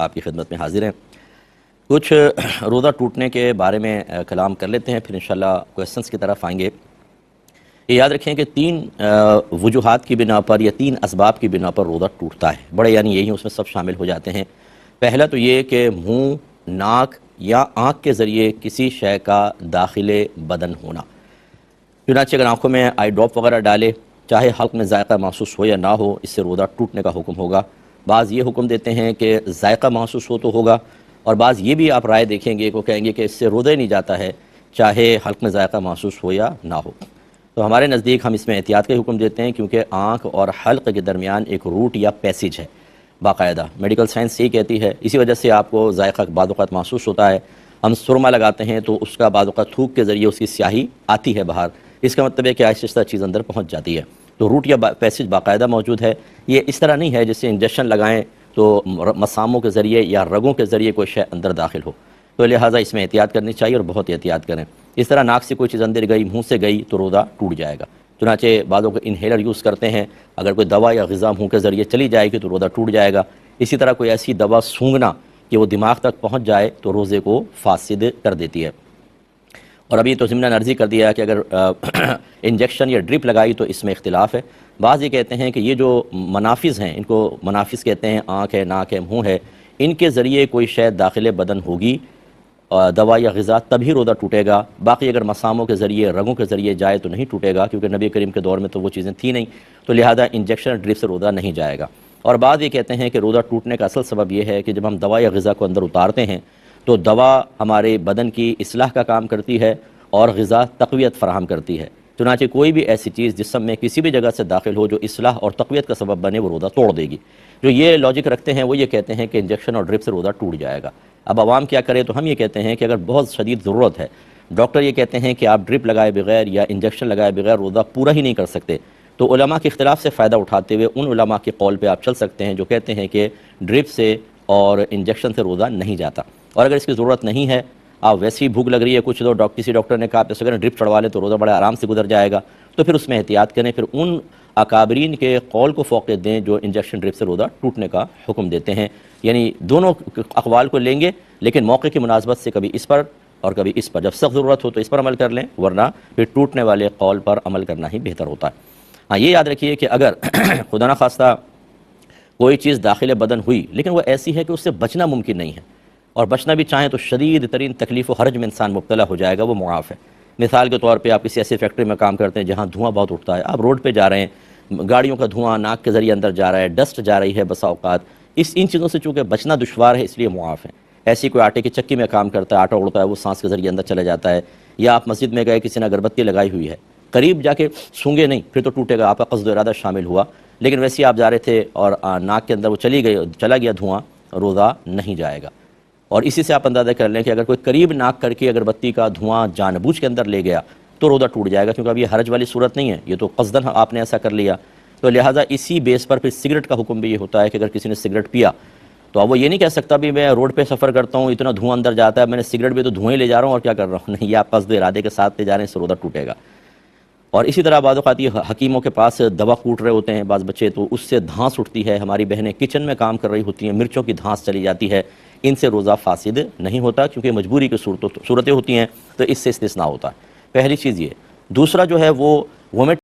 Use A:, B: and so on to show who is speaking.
A: آپ کی خدمت میں حاضر ہیں۔ کچھ روزہ ٹوٹنے کے بارے میں کلام کر لیتے ہیں، پھر انشاءاللہ کویسچنز کی طرف آئیں گے۔ یہ یاد رکھیں کہ 3 وجوہات کی بنا پر یا 3 اسباب کی بنا پر روزہ ٹوٹتا ہے، بڑے یعنی یہی اس میں سب شامل ہو جاتے ہیں۔ پہلا تو یہ کہ منہ، ناک یا آنکھ کے ذریعے کسی شے کا داخل بدن ہونا، چنانچہ اگر آنکھوں میں آئی ڈراپ وغیرہ ڈالے، چاہے حلق میں ذائقہ محسوس ہو یا نہ ہو، اس سے روزہ ٹوٹنے کا حکم ہوگا۔ بعض یہ حکم دیتے ہیں کہ ذائقہ محسوس ہو تو ہوگا، اور بعض یہ بھی آپ رائے دیکھیں گے کہ کہیں گے کہ اس سے روزہ ہی نہیں جاتا ہے، چاہے حلق میں ذائقہ محسوس ہو یا نہ ہو۔ تو ہمارے نزدیک ہم اس میں احتیاط کا حکم دیتے ہیں، کیونکہ آنکھ اور حلق کے درمیان ایک روٹ یا پیسج ہے باقاعدہ، میڈیکل سائنس یہی کہتی ہے۔ اسی وجہ سے آپ کو ذائقہ بعض اوقات محسوس ہوتا ہے۔ ہم سرما لگاتے ہیں تو اس کا بعض اوقات تھوک کے ذریعے اس کی سیاہی آتی ہے باہر، اس کا مطلب ہے کہ آہستہ آہستہ چیز اندر پہنچ جاتی ہے۔ تو روٹ یا پیسج باقاعدہ موجود ہے۔ یہ اس طرح نہیں ہے جس سے انجیکشن لگائیں تو مساموں کے ذریعے یا رگوں کے ذریعے کوئی شے اندر داخل ہو، تو لہٰذا اس میں احتیاط کرنی چاہیے اور بہت احتیاط کریں۔ اس طرح ناک سے کوئی چیز اندر گئی، منہ سے گئی تو روزہ ٹوٹ جائے گا۔ چنانچہ بعضوں کو انہیلر یوز کرتے ہیں، اگر کوئی دوا یا غذا منہ کے ذریعے چلی جائے گی تو روزہ ٹوٹ جائے گا۔ اسی طرح کوئی ایسی دوا سونگھنا کہ وہ دماغ تک پہنچ جائے تو روزے کو فاسد کر دیتی ہے۔ اور ابھی تو ضمن عرضی کر دیا ہے کہ اگر انجیکشن یا ڈرپ لگائی تو اس میں اختلاف ہے۔ بعض یہ کہتے ہیں کہ یہ جو منافذ ہیں، ان کو منافذ کہتے ہیں، آنکھ ہے، ناک ہے، منہ ہے، ان کے ذریعے کوئی شے داخل بدن ہوگی دوا یا غذا تبھی روزہ ٹوٹے گا۔ باقی اگر مساموں کے ذریعے، رگوں کے ذریعے جائے تو نہیں ٹوٹے گا، کیونکہ نبی کریم کے دور میں تو وہ چیزیں تھیں نہیں، تو لہذا انجیکشن ڈرپ سے روزہ نہیں جائے گا۔ اور بعض یہ کہتے ہیں کہ روزہ ٹوٹنے کا اصل سبب یہ ہے کہ جب ہم دوا یا غذا کو اندر اتارتے ہیں تو دوا ہمارے بدن کی اصلاح کا کام کرتی ہے اور غذا تقویت فراہم کرتی ہے۔ چنانچہ کوئی بھی ایسی چیز جسم میں کسی بھی جگہ سے داخل ہو جو اصلاح اور تقویت کا سبب بنے، وہ روزہ توڑ دے گی۔ جو یہ لاجک رکھتے ہیں وہ یہ کہتے ہیں کہ انجیکشن اور ڈرپ سے روزہ ٹوٹ جائے گا۔ اب عوام کیا کرے؟ تو ہم یہ کہتے ہیں کہ اگر بہت شدید ضرورت ہے، ڈاکٹر یہ کہتے ہیں کہ آپ ڈرپ لگائے بغیر یا انجیکشن لگائے بغیر روزہ پورا ہی نہیں کر سکتے، تو علماء کے اختلاف سے فائدہ اٹھاتے ہوئے ان علماء کے قول پہ آپ چل سکتے ہیں جو کہتے ہیں کہ ڈرپ سے اور انجیکشن سے روزہ نہیں جاتا۔ اور اگر اس کی ضرورت نہیں ہے، آپ ویسی بھوک لگ رہی ہے، کچھ تو کسی ڈاکٹر نے کہا کہ اگر ڈرپ چڑھوا لیں تو روزہ بڑے آرام سے گزر جائے گا، تو پھر اس میں احتیاط کریں، پھر ان اکابرین کے قول کو فوقیت دیں جو انجیکشن ڈرپ سے روزہ ٹوٹنے کا حکم دیتے ہیں۔ یعنی دونوں اقوال کو لیں گے، لیکن موقع کی مناسبت سے کبھی اس پر اور کبھی اس پر، جب سخت ضرورت ہو تو اس پر عمل کر لیں، ورنہ پھر ٹوٹنے والے قول پر عمل کرنا ہی بہتر ہوتا ہے۔ ہاں یہ یاد رکھیے کہ اگر خدا نہ خواستہ کوئی چیز داخل بدن ہوئی لیکن وہ ایسی ہے کہ اس سے بچنا ممکن نہیں ہے، اور بچنا بھی چاہیں تو شدید ترین تکلیف و حرج میں انسان مبتلا ہو جائے گا، وہ معاف ہے۔ مثال کے طور پہ آپ کسی ایسی فیکٹری میں کام کرتے ہیں جہاں دھواں بہت اٹھتا ہے، آپ روڈ پہ جا رہے ہیں، گاڑیوں کا دھواں ناک کے ذریعے اندر جا رہا ہے، ڈسٹ جا رہی ہے بسا اوقات، ان چیزوں سے چونکہ بچنا دشوار ہے، اس لیے معاف ہے۔ ایسی کوئی آٹے کی چکی میں کام کرتا ہے، آٹا اڑتا ہے، وہ سانس کے ذریعے اندر چلا جاتا ہے، یا آپ مسجد میں گئے، کسی نے اگربتی لگائی ہوئی ہے، قریب جا کے سونگے نہیں، پھر تو ٹوٹے گا، آپ کا قصد و ارادہ شامل ہوا، لیکن ویسے آپ جا رہے تھے اور ناک کے اندر وہ چلا گیا دھواں، روزہ نہیں جائے گا۔ اور اسی سے آپ اندازہ کر لیں کہ اگر کوئی قریب ناک کر کے اگربتی کا دھواں جان بوجھ کے اندر لے گیا تو روزہ ٹوٹ جائے گا، کیونکہ اب یہ حرج والی صورت نہیں ہے، یہ تو قصدن آپ نے ایسا کر لیا۔ تو لہٰذا اسی بیس پر پھر سگریٹ کا حکم بھی یہ ہوتا ہے کہ اگر کسی نے سگریٹ پیا تو اب وہ یہ نہیں کہہ سکتا بھی میں روڈ پہ سفر کرتا ہوں، اتنا دھواں اندر جاتا ہے، میں نے سگریٹ بھی تو دھوئیں لے جا رہا ہوں اور کیا کر رہا ہوں، نہیں، یہ آپ قصد و ارادے کے ساتھ لے جا رہے ہیں، اس سے روزہ ٹوٹے گا۔ اور اسی طرح بعض اوقات یہ حکیموں کے پاس دوا کوٹ رہے ہوتے ہیں بعض بچے، تو اس سے دھانس اٹھتی ہے، ہماری بہنیں کچن میں کام کر رہی ہوتی ہیں، مرچوں کی دھانس چلی جاتی ہے، ان سے روزہ فاسد نہیں ہوتا، کیونکہ مجبوری کی صورتیں ہوتی ہیں تو اس سے استثناء ہوتا ہے۔ پہلی چیز یہ۔ دوسرا جو ہے وہ وومٹ